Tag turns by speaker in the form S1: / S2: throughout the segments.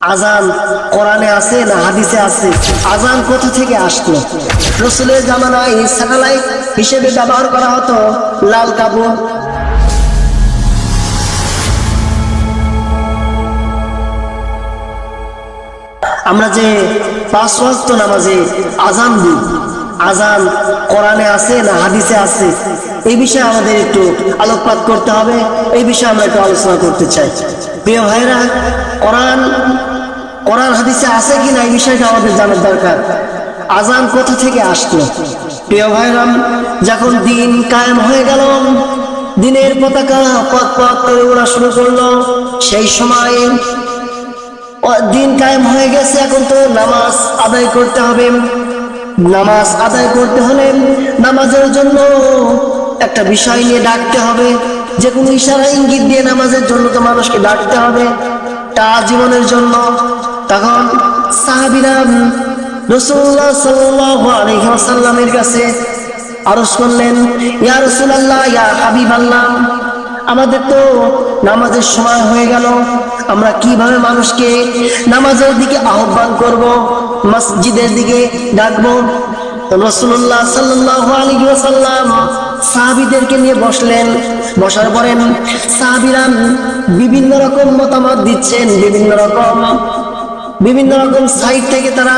S1: আজান কোরআনে আছে না হাদিসে আছে? আজান কোথা থেকে আসলো? রাসূলের জামানায় স্যাটেলাইট হিসেবে ব্যবহার করা হতো লাল কাপড়। আমরা যে 5 ওয়াক্ত নামাজে আজান দিই, আজান কোরআনে আছে না হাদিসে আছে? এই বিষয়ে আমাদের একটু আলোকপাত করতে হবে। এই বিষয়ে আমরা একটু আলোচনা করতে চাই। প্রিয় ভাইরা, কোরআন হাদিসে আছে কিনা এই বিষয়টা আমাদের জানার দরকার। আজান কোথা থেকে আসলো? প্রিয় ভাইরা, যখন দিন কায়েম হয়ে গেল, দিনের পতাকা পথ পথ করে ওড়া শুরু করলো, সেই সময় দিন কায়েম হয়ে গেছে, এখন তো নামাজ আদায় করতে হবে। নামাজ আদায় করতে হলে নামাজের জন্য একটা বিষয় নিয়ে ডাকতে হবে, যে কোনো ইশারা ইঙ্গিত দিয়ে নামাজের জন্য তো মানুষকে ডাকতে হবে, তা জীবনের জন্য। তখন সাহাবীরা রাসূলুল্লাহ সাল্লাল্লাহু আলাইহি ওয়াসাল্লামের কাছে আরজ করলেন, ইয়া রাসূলুল্লাহ, ইয়া হাবিবাল্লাহ, আমাদের তো নামাজের সময় হয়ে গেল, আমরা কিভাবে মানুষকে নামাজের দিকে আহ্বান করব, মসজিদের দিকে ডাকবো? রাসূলুল্লাহ সাল্লাল্লাহু আলাইহি ওয়াসাল্লাম সাহাবীদেরকে নিয়ে বসলেন। বসার পরে সাহাবীরা বিভিন্ন রকম মতামত দিচ্ছেন, বিভিন্ন রকম সাইড থেকে তারা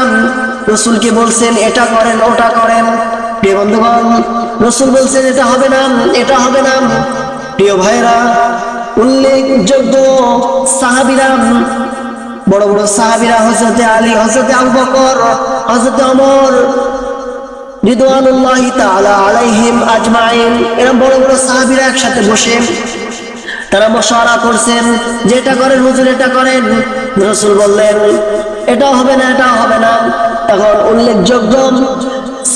S1: রাসূলকে বলছেন, এটা করেন ওটা করেন। প্রিয় বন্ধুগণ, রাসূল বলছেন এটা হবে না, এটা হবে না। প্রিয় ভাইরা, উল্লেখযোগ্য সাহাবীরা, বড় বড় সাহাবীরা, হযরতে আলী, হযরতে আবু বকর, হযরতে ওমর রিদওয়ানুল্লাহি তাআলা আলাইহিম আজমাইন, এরকম বড় বড় সাহাবীরা একসাথে বসে তারা মশওয়ারা করছেন যে এটা করেন হুজুর, এটা করেন। রাসূল বললেন এটা হবে না, এটা হবে না। তখন উল্লেখযোগ্য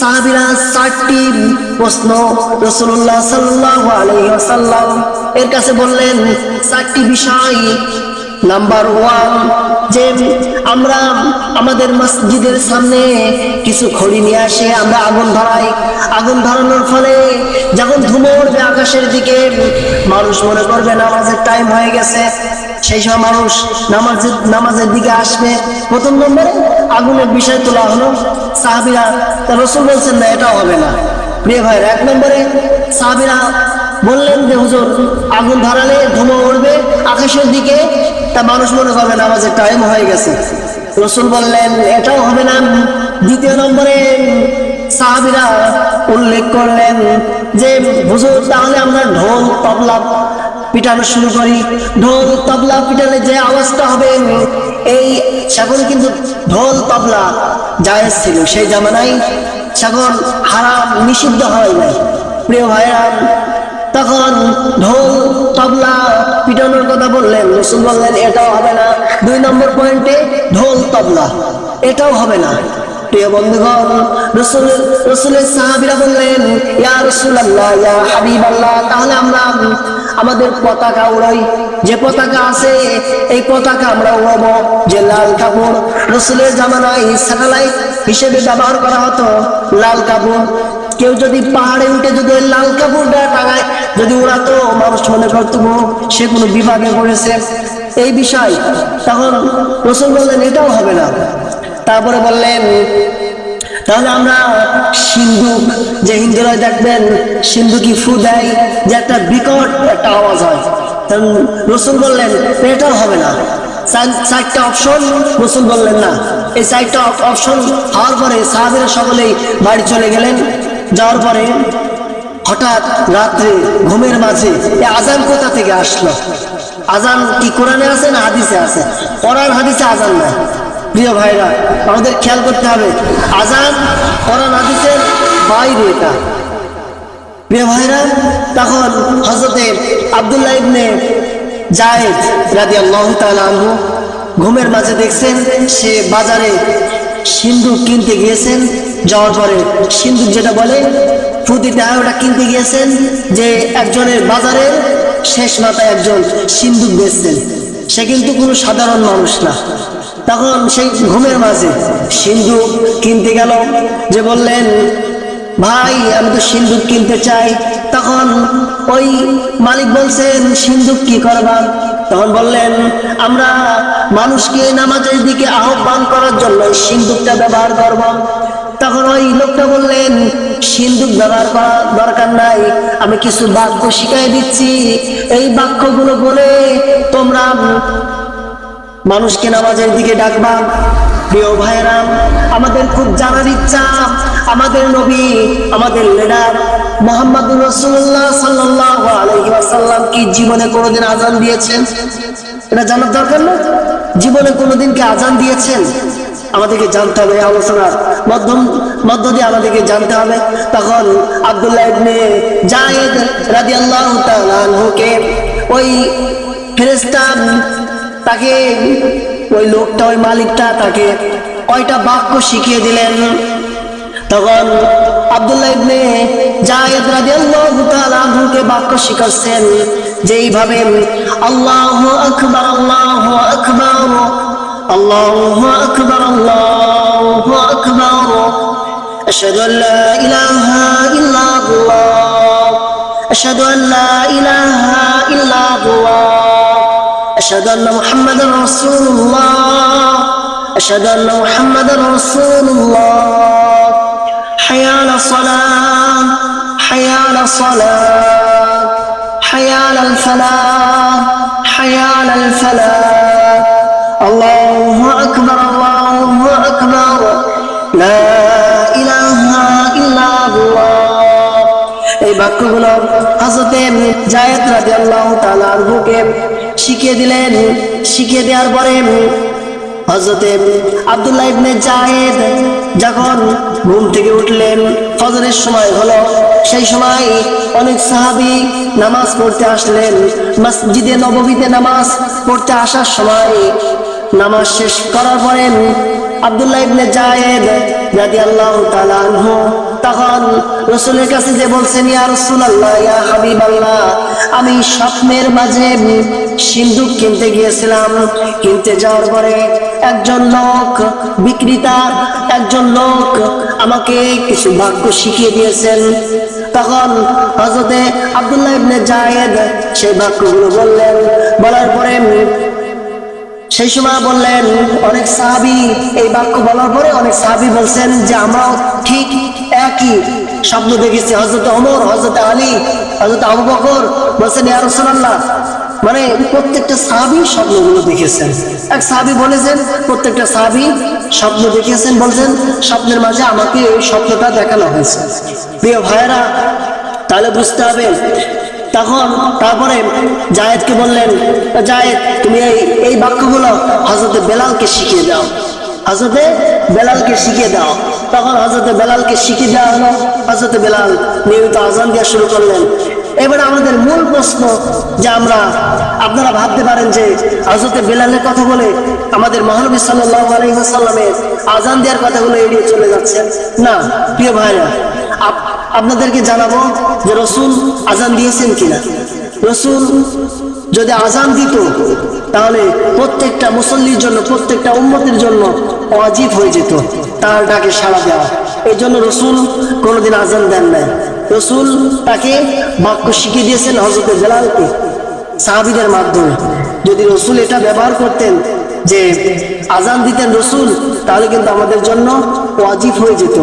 S1: সাহাবীরা 4টি প্রশ্ন রাসূলুল্লাহ সাল্লাল্লাহু আলাইহি ওয়াসাল্লাম এর কাছে বললেন, 4টি বিষয়। নাম্বার 1, যে আমরা আমাদের মসজিদের সামনে কিছু খড়ি নিয়ে আসে, আমরা আগুন ধরাই। আগুন ধরানোর ফলে যখন ধুমো উঠবে আকাশের দিকে, মানুষ মনে করবে নামাজের টাইম হয়ে গেছে, সেই সময় মানুষ নামাজের দিকে আসবে। প্রথম নম্বরে আগুনের বিষয় তোলা হলো। সাহাবীরা, রাসূল বলছেন না, এটা হবে না। প্রিয় ভাইরা, 1 নম্বরে সাহাবীরা বললেন যে হুজুর, আগুন ধরালে ধুমো উঠবে আকাশের দিকে, তা মানুষ মনে করবে নামাজের টাইম হয়ে গেছে। রাসূল বললেন এটাও হবে না। 2 নম্বরে সাহাবীরা উল্লেখ করলেন যে হুজুর, তাহলে আমরা ঢোল তবলা পিটানো শুরু করি। ঢোল তবলা পিটালে যে আওয়াজটা হবে, এই সেখন কিন্তু ঢোল তবলা জায়েজ ছিল সেই জামানায়, সেখন হারাম, নিষিদ্ধ হয় নাই। প্রিয় ভাইরা, তখন ঢোল তবলা পিটানোর কথা বললেন, রাসূল বললেন এটাও হবে না। 2 নম্বর পয়েন্টে ঢোল তবলা, এটাও হবে না। প্রিয় বন্ধুগণ, রাসূলের সাহাবীরা বললেন, ইয়া রাসূলুল্লাহ, ইয়া হাবিবাল্লাহ, তাহলে আমরা আমাদের পতাকা উড়াই। যে পতাকা আছে এই পতাকা আমরা উড়াবো, যে লাল কাপড়। রাসূলের জামানায় স্যাটেলাইট হিসেবে ব্যবহার করা হতো লাল কাপড়। কেউ যদি পাহাড়ে উঠে যদি লাল কাপড়টা টাঙায় যদি উড়াতো, মানুষ মনে করতো সে কোনো বিভাগে পড়েছে, এই বিষয়। তখন রাসূল বললেন এটাও হবে না। তারপরে বললেন তাহলে আমরা সিন্ধুক, যে হিন্দুরা দেখবেন সিন্ধুকি ফু দেয়, যে একটা বিকট একটা আওয়াজ হয়, তখন রাসূল বললেন এটাও হবে না। 4টা অপশন রাসূল বললেন না। এই 4টা অপশন হওয়ার পরে সাহাবীরা সকলেই বাড়ি চলে গেলেন। যাওয়ার পরে হঠাৎ রাত্রে ঘুমের মাঝে এই আজান কোথা থেকে আসলো? আজান কি কোরআনে আছে না হাদিসে আছে? কোরআন হাদিসে আজান নাই। প্রিয় ভাইরা, আমাদের খেয়াল করতে হবে, আজান কোরআন হাদিসের বাইরে এটা। প্রিয় ভাইরা, তখন হযরতে আব্দুল্লাহ ইবনে যায়েদ রাদিয়াল্লাহু তাআলা আনহু ঘুমের মাঝে দেখছেন সে বাজারে সিন্দুক কিনতে গিয়েছেন। যাওয়ার পরে সিন্দুক যেটা বলে ফুদিতে হয়, ওটা কিনতে গিয়েছেন। যে একজনের বাজারের শেষ মাথায় একজন সিন্দুক বেচছেন, সে কিন্তু কোনো সাধারণ মানুষ না। তখন সেই ঘুমের মাঝে সিন্দুক কিনতে গেল, যে বললেন ভাই আমি তো সিন্দুক কিনতে চাই। তখন ওই মালিক বলছেন সিন্দুক কি করবা? তখন বললেন, আমরা মানুষকে নামাজের দিকে আহ্বান করার জন্য সিন্দুকটা ব্যবহার করব। তখন ওই লোকটা বললেন, সিন্দুক ব্যবহার করা দরকার নাই, আমি কিছু বাক্য শিখাই দিচ্ছি, এই বাক্যগুলো বলে তোমরা মানুষকে নামাজের দিকে ডাকবা। প্রিয় ভাইরা, আমাদের খুব জানার ইচ্ছা, আমাদের নবী, আমাদের লিডার মুহাম্মদুর রাসূলুল্লাহ সাল্লাল্লাহু আলাইহি ওয়াসাল্লাম কি জীবনে কোনোদিন আযান দিয়েছেন? এটা জানার দরকার না? জীবনে কোনোদিন কি আযান দিয়েছেন? আমাদেরকে জানতে হবে, আলোচনার মধ্য দিয়ে আমাদেরকে জানতে হবে। তখন আব্দুল্লাহ ইবনে যায়েদ রাদিয়াল্লাহু তাআলা আনহুকে ওই ফেরেশতা তাকে, ওই লোকটা, ওই মালিকটা তাকে কয়টা বাক্য শিখিয়ে দিলেন। তখন আব্দুল্লাহ ইবনে যায়েদ রাদিয়াল্লাহু তাআলা আনহুকে বাক্য শিখাচ্ছেন যে এইভাবে, আল্লাহু আকবার, আল্লাহু আকবার, আল্লাহু আকবার, আল্লাহু আকবার, আশহাদু আল্লা ইলাহা ইল্লাল্লাহ, আশহাদু আল্লা ইলাহা ইল্লাল্লাহ, أشهد أن محمد رسول الله، أشهد أن محمد رسول الله، حي على الصلاة، حي على الصلاة، حي على الفلاح، حي على الفلاح، الله أكبر، الله أكبر، لا إله إلا الله। এই বাক্যগুলো হযরতে যায়েদ রাদিয়াল্লাহু তাআলা আনহুকে শিখিয়ে দিলেন। শিখিয়ে দেওয়ার পরে হযরতে আব্দুল্লাহ ইবনে যায়েদ যখন ঘুম থেকে উঠলেন, ফজরের সময় হলো, সেই সময় অনেক সাহাবী নামাজ পড়তে আসলেন। মসজিদে নববীতে নামাজ পড়তে আসার সময় নামাজ শেষ করার পরে আব্দুল্লাহ ইবনে যায়েদ রাদিয়াল্লাহু তাআলা আনহু তখন রাসূলের কাছে যে বলছেন, ইয়া রাসূলুল্লাহ, ইয়া হাবিবাল্লাহ, আমি স্বপ্নের মাঝে সিন্দুক কিনতে গিয়েছিলাম। কিনতে যাওয়ার পরে একজন লোক, বিক্রেতা একজন লোক আমাকে কিছু বাক্য শিখিয়ে দিয়েছেন। তখন হযরতে আব্দুল্লাহ ইবনে যায়েদ সেই বাক্যগুলো বললেন। বলার পরে সেই সময় বললেন, অনেক সাহাবী এই বাক্য বলার পরে অনেক সাহাবী বলছেন যে আমরাও ঠিক একই স্বপ্ন দেখেছি। হযরত ওমর, হযরত আলী, হযরত আবু বকর বলছেন, ইয়া রাসূলুল্লাহ, মানে প্রত্যেকটা সাহাবী স্বপ্নগুলো দেখেছেন। এক সাহাবী বলেছেন প্রত্যেকটা সাহাবী স্বপ্ন দেখেছেন, বলছেন স্বপ্নের মাঝে আমাকে এই স্বপ্নটা দেখানো হয়েছে। প্রিয় ভাইরা, তাহলে বুঝতে হবে। তখন তারপরে যায়েদকে বললেন, যায়েদ, তুমি এই বাক্যগুলো হযরতে বেলালকে শিখিয়ে দাও, হযরতে বেলালকে শিখিয়ে দাও। তখন হযরতে বেলালকে শিখিয়ে দেওয়া হলো। হযরতে বেলাল নিয়মিত আযান দেওয়া শুরু করলেন। এবারে আমাদের মূল প্রশ্ন যে আপনারা ভাবতে পারেন যে হযরতে বেলালের কথা বলে আমাদের মহানবী সাল্লাল্লাহু আলাইহি ওয়াসাল্লামের আযান দেওয়ার কথাগুলো এড়িয়ে চলে যাচ্ছেন। না প্রিয় ভাইরা, আপনাদেরকে জানাবো যে রাসূল আযান দিয়েছেন কিনা। রাসূল যদি আযান দিত তাহলে প্রত্যেকটা মুসল্লির জন্য, প্রত্যেকটা উম্মতের জন্য ওয়াজিব হয়ে যেত তার ডাকে সাড়া দেওয়া। এই জন্য রাসূল কোনোদিন আযান দেন নাই। রাসূল তাকে বাক্য শিখিয়ে দিয়েছেন হযরত বেলালকে সাহাবীদের মাধ্যমে। যদি রাসূল এটা ব্যবহার করতেন যে আযান দিতেন রাসূল, তাহলে কিন্তু আমাদের জন্য ওয়াজিব হয়ে যেত।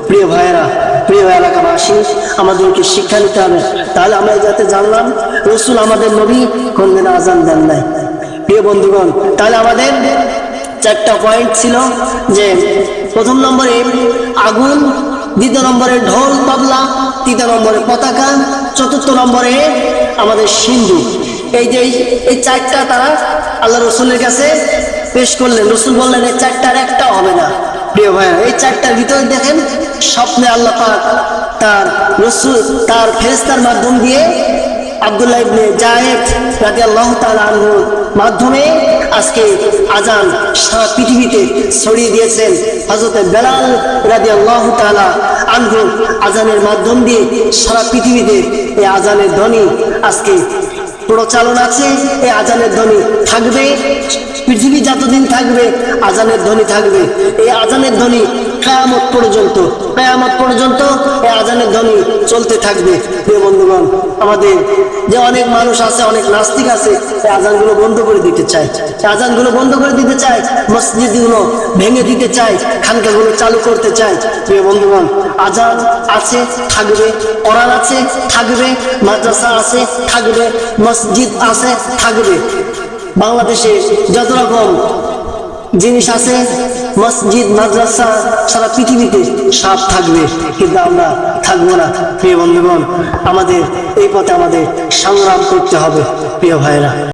S1: প্রিয় ভাইয়েরা, প্রিয় এলাকাবাসী, আমাদেরকে শিক্ষা নিতে হবে। তাহলে আমরা যাতে জানলাম রাসূল আমাদের নবী কোনদিন আযান দেন নাই। প্রিয় বন্ধুগণ, তাহলে আমাদের চারটা পয়েন্ট ছিল যে প্রথম নম্বরে আগুন, দ্বিতীয় নম্বরে ঢোল তবলা, তৃতীয় নম্বরে পতাকা, চতুর্থ নম্বরে আমাদের সিন্ধু। এই যে এই চারটা তারা আল্লাহ রাসূলের কাছে পেশ করলেন। রাসূল বললেন এই চারটার একটাও হবে না। প্রিয় ভাইয়া, এই চারটার ভিতরে দেখেন স্বপ্নে আল্লাহ পাক তার রাসূল, তার ফেরেশতার মাধ্যম দিয়ে আব্দুল্লাহ ইবনে যায়েদ রাদিয়াল্লাহু তাআলা আনহুর মাধ্যমে আজকে আযান সারা পৃথিবীতে ছড়িয়ে দিয়েছেন। হযরত বেলাল রাদিয়াল্লাহু তাআলা আনহু আযানের মাধ্যম দিয়ে সারা পৃথিবীতে এই আযানের ধ্বনি আজকে প্রচলন আছে। এই আযানের ধ্বনি থাকবে পৃথিবী যতদিন থাকবে আজানের ধ্বনি থাকবে। এই আজানের ধ্বনি কিয়ামত পর্যন্ত, কিয়ামত পর্যন্ত এই আজানের ধ্বনি চলতে থাকবে। প্রিয় বন্ধুগণ, আমাদের যে অনেক মানুষ আছে, অনেক নাস্তিক আছে, এই আজানগুলো বন্ধ করে দিতে চায়, এই আজানগুলো বন্ধ করে দিতে চায়, মসজিদগুলো ভেঙে দিতে চায়, খানকাগুলো চালু করতে চায়। প্রিয় বন্ধুগণ, আজান আছে, থাকবে, কোরআন আছে, থাকবে, মাদ্রাসা আছে, থাকবে, মসজিদ আছে, থাকবে। বাংলাদেশে যত রকম জিনিস আছে, মসজিদ, মাদ্রাসা সারা পৃথিবীতে সব থাকবে, কিন্তু আমরা থাকবো না। প্রিয় বন্ধুগণ, আমাদের এই পথে আমাদের সংগ্রাম করতে হবে। প্রিয় ভাইরা,